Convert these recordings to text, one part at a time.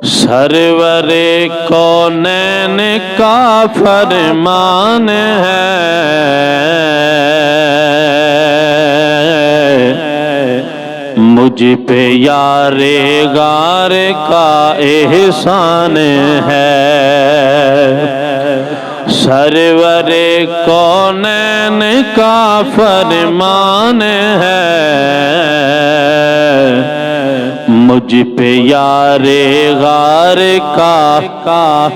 سرور کونین کا فرمان ہے، مجھ پہ یار غار کا احسان ہے۔ سرور کونین کا فرمان ہے، مجھ پہ یار غار کا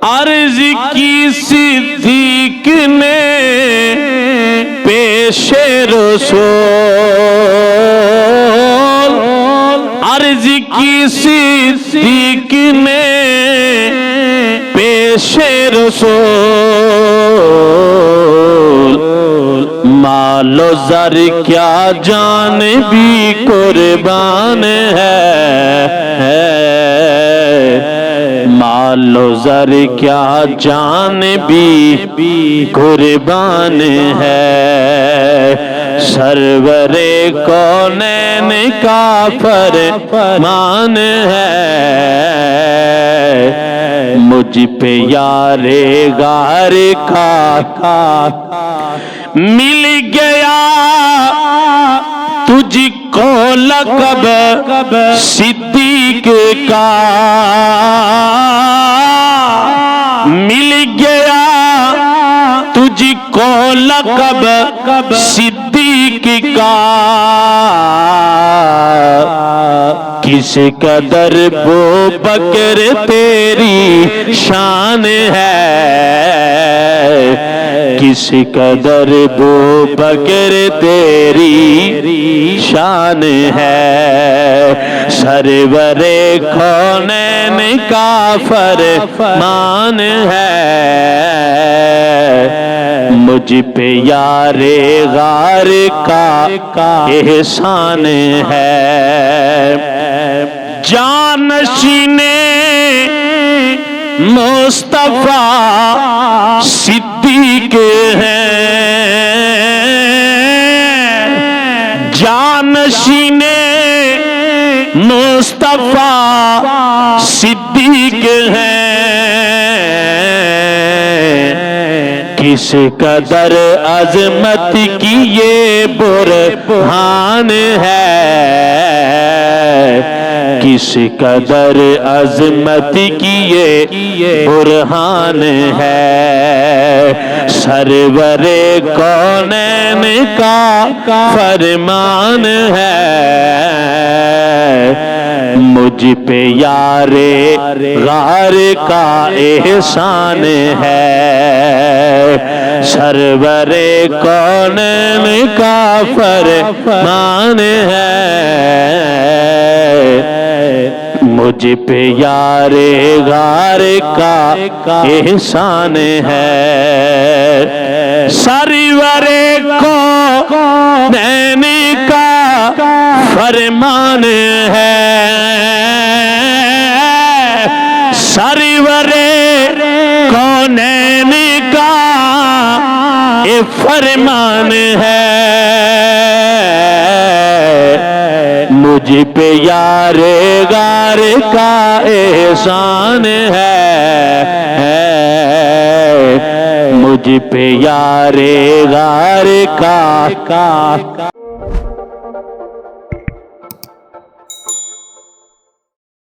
عرض کی صدیق نے پیش رسول، عرض کی صدیق نے پیش رسول، مال و زر کیا جان بھی قربان ہے، مال و زر کیا جان بھی قربان ہے۔ سرور کونین کا فرمان ہے، مجھ پہ یار غار کا مل گیا تجھ کو لقب صدیق کا، مل گیا تجھ کو لقب صدیق کا۔ کس قدر ابوبکر تیری شان ہے، کس قدر ابوبکر تیری شان ہے۔ سرور کونین کا فرمان ہے، مجھ پہ یار غار کا احسان ہے۔ جانشین مصطفیٰ صدیق ہیں، جانشین مصطفیٰ صدیق ہیں۔ کس قدر عظمت کی یہ برہان ہے، کس قدر عظمت کی یہ برہان ہے۔ سرور کونین کا فرمان ہے، مجھ پہ یار غار کا احسان ہے۔ سرور کونین کا فرمان ہے، مجھ پہ یار غار کا احسان ہے۔ سرور کونین کا فرمان ہے، سرور کونین کا فرمان ہے، مجھ پہ یار غار کا احسان ہے، مجھ پہ یار غار کا